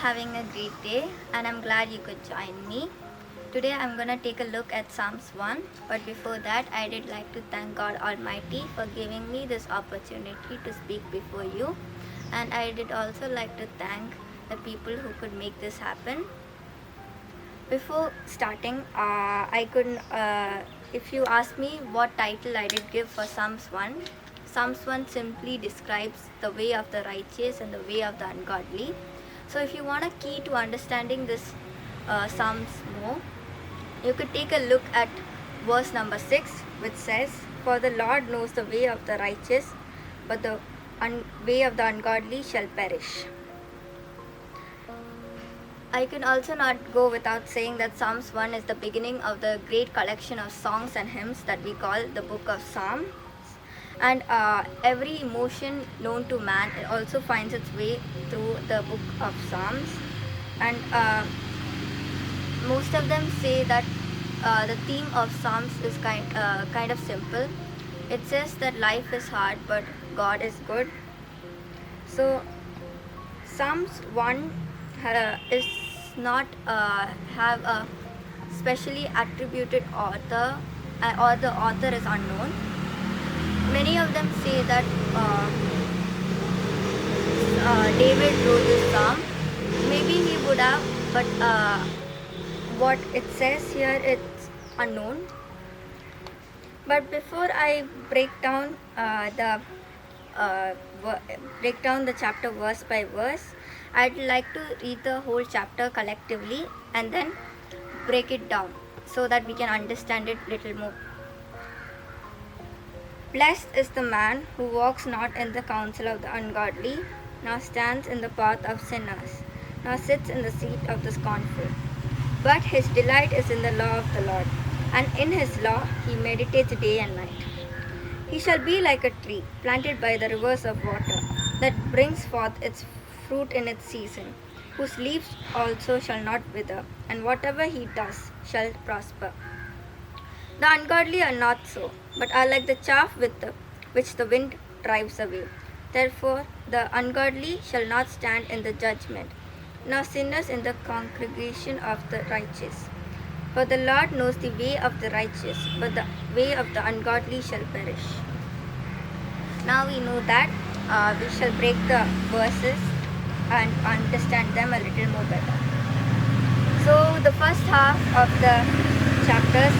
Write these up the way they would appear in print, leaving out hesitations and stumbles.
having a great day and I'm glad you could join me. Today I'm going to take a look at Psalms 1, but before that I did like to thank God Almighty for giving me this opportunity to speak before you, and I did also like to thank the people who could make this happen. Before starting, if you ask me what title I did give for Psalms 1, Psalms 1 simply describes the way of the righteous and the way of the ungodly. So if you want a key to understanding this Psalms more, you could take a look at verse number 6, which says, "For the Lord knows the way of the righteous, but the way of the ungodly shall perish." I can also not go without saying that Psalms 1 is the beginning of the great collection of songs and hymns that we call the Book of Psalms. And every emotion known to man also finds its way through the Book of Psalms. And most of them say that the theme of Psalms is kind of simple. It says that life is hard, but God is good. So Psalms 1 is not have a specially attributed author, or the author is unknown. Many of them say that David wrote this psalm. Maybe he would have, but what it says here it's unknown. But before I break down the chapter verse by verse, I'd like to read the whole chapter collectively and then break it down so that we can understand it little more. Blessed is the man who walks not in the counsel of the ungodly, nor stands in the path of sinners, nor sits in the seat of the scornful. But his delight is in the law of the Lord, and in his law he meditates day and night. He shall be like a tree planted by the rivers of water, that brings forth its fruit in its season, whose leaves also shall not wither, and whatever he does shall prosper. The ungodly are not so, but are like the chaff which the wind drives away. Therefore the ungodly shall not stand in the judgment, nor sinners in the congregation of the righteous. For the Lord knows the way of the righteous, but the way of the ungodly shall perish. Now we know that we shall break the verses and understand them a little more better. So the first half of the chapter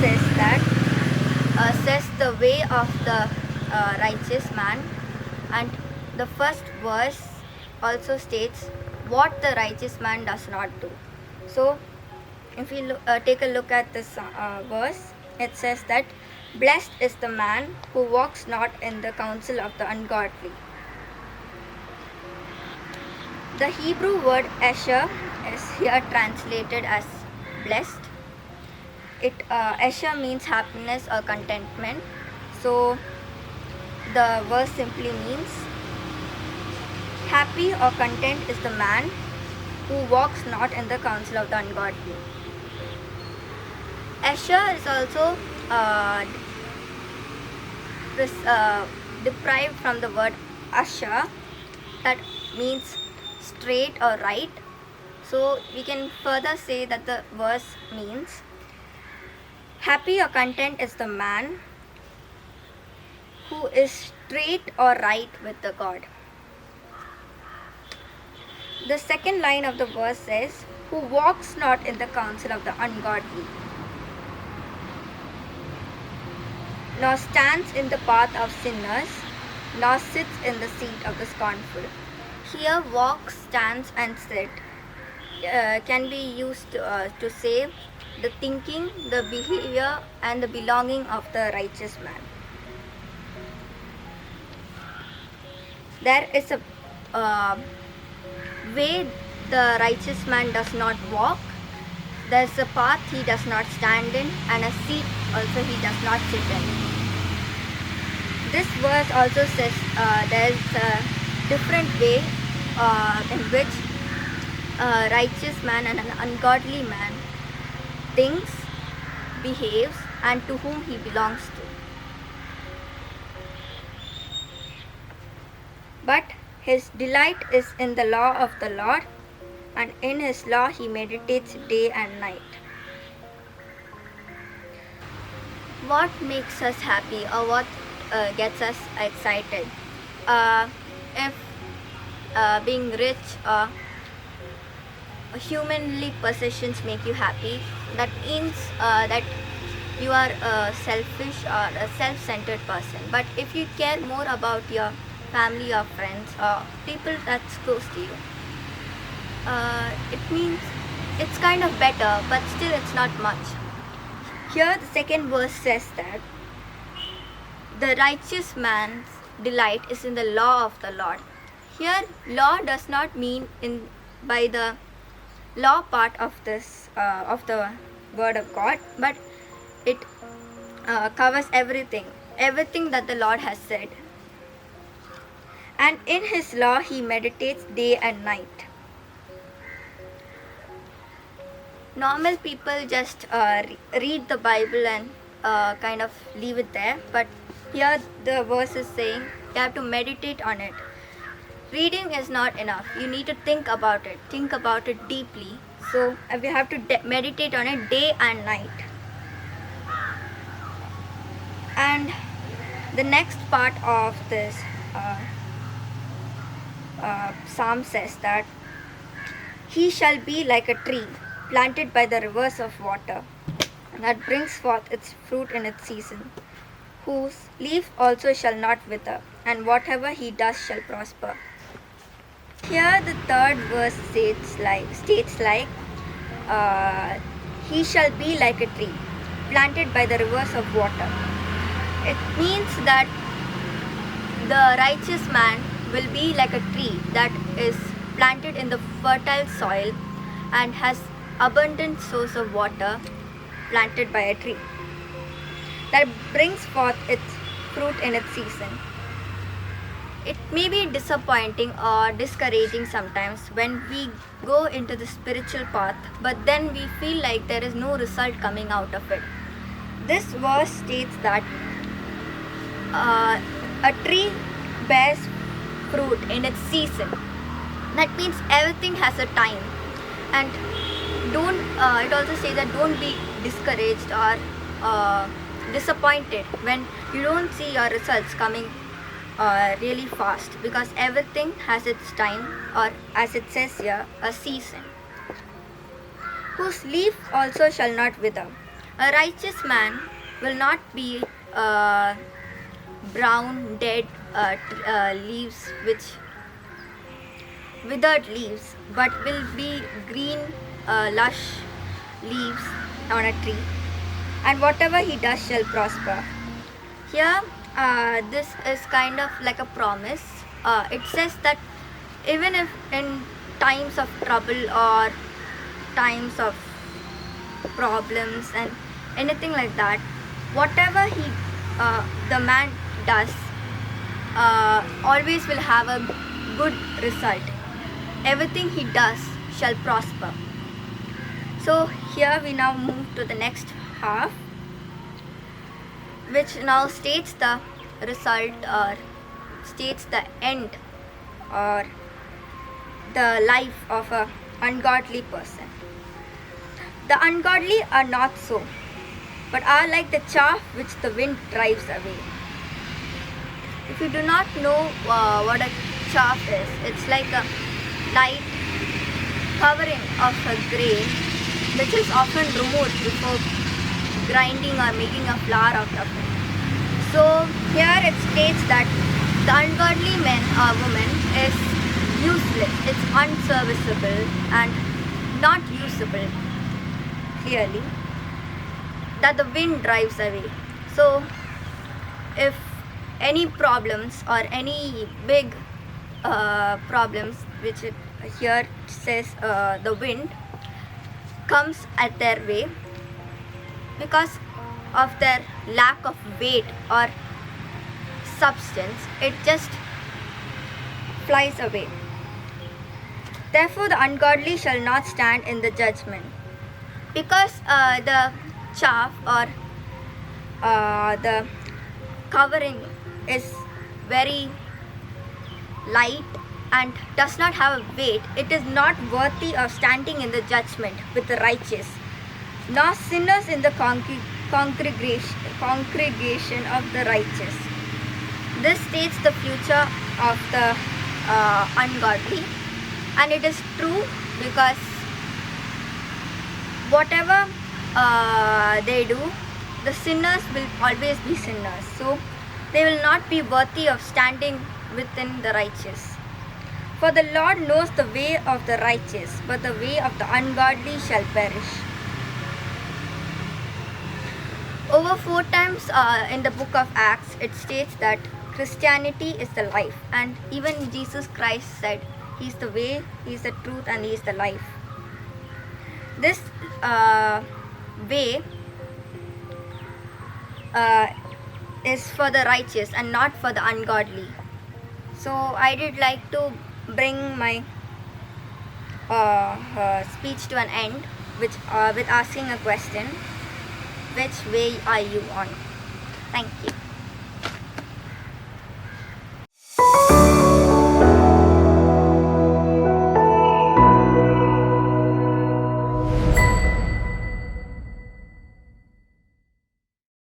says the way of the righteous man, and the first verse also states what the righteous man does not do. So if we take a look at this verse, it says that blessed is the man who walks not in the counsel of the ungodly. The Hebrew word Asher is here translated as blessed. Asher means happiness or contentment. So the verse simply means happy or content is the man who walks not in the counsel of the ungodly. Asher is also deprived from the word Asher, that means straight or right. So we can further say that the verse means happy or content is the man who is straight or right with the God. The second line of the verse says, who walks not in the counsel of the ungodly, nor stands in the path of sinners, nor sits in the seat of the scornful. Here walk, stands and sit can be used to say the thinking, the behavior and the belonging of the righteous man. There is a way the righteous man does not walk. There is a path he does not stand in, and a seat also he does not sit in. This verse also says there is a different way in which a righteous man and an ungodly man thinks, behaves, and to whom he belongs to. But his delight is in the law of the Lord, and in his law he meditates day and night. What makes us happy, or what gets us excited? If being rich or humanly possessions make you happy, that means that you are a selfish or a self-centered person. But if you care more about your family or friends or people that's close to you, it means it's kind of better, but still it's not much. Here the second verse says that the righteous man's delight is in the law of the Lord. Here law does not mean in by the law part of this of the word of God, but it covers everything that the Lord has said. And in his law he meditates day and night. Normal people just read the Bible and kind of leave it there, but here the verse is saying you have to meditate on it. Reading is not enough. You need to think about it deeply. So we have to meditate on it day and night. And the next part of this psalm says that he shall be like a tree planted by the rivers of water, that brings forth its fruit in its season, whose leaf also shall not wither, and whatever he does shall prosper. Here the third verse states like he shall be like a tree planted by the rivers of water. It means that the righteous man will be like a tree that is planted in the fertile soil and has abundant source of water, planted by a tree that brings forth its fruit in its season. It may be disappointing or discouraging sometimes when we go into the spiritual path, but then we feel like there is no result coming out of it. This verse states that a tree bears fruit in its season. That means everything has a time, and it also says that don't be discouraged or disappointed when you don't see your results coming really fast, because everything has its time, or as it says here, a season. Whose leaf also shall not wither. A righteous man will not be brown, dead leaves, which withered leaves, but will be green, lush leaves on a tree, and whatever he does shall prosper. Here, this is kind of like a promise. It says that even if in times of trouble or times of problems and anything like that, whatever the man does always will have a good result. Everything he does shall prosper. So here we now move to the next half, which now states the result, or states the end, or the life of an ungodly person. The ungodly are not so, but are like the chaff which the wind drives away. If you do not know what a chaff is, it's like a light covering of a grain which is often removed before grinding or making a flour out of it. So here it states that the ungodly man or woman is useless, it's unserviceable and not usable, clearly, that the wind drives away. So if any problems or any big problems, which here says the wind comes at their way because of their lack of weight or substance, it just flies away. Therefore the ungodly shall not stand in the judgment, because the chaff or the covering is very light and does not have a weight, it is not worthy of standing in the judgment with the righteous, nor sinners in the congregation of the righteous. This states the future of the ungodly, and it is true because whatever they do, the sinners will always be sinners. So they will not be worthy of standing within the righteous. For the Lord knows the way of the righteous, but the way of the ungodly shall perish. Over 4 times in the book of Acts, it states that Christianity is the life, and even Jesus Christ said He is the way, He is the truth, and He is the life. This way is for the righteous and not for the ungodly. So I did like to bring my speech to an end with asking a question: which way are you on? Thank you.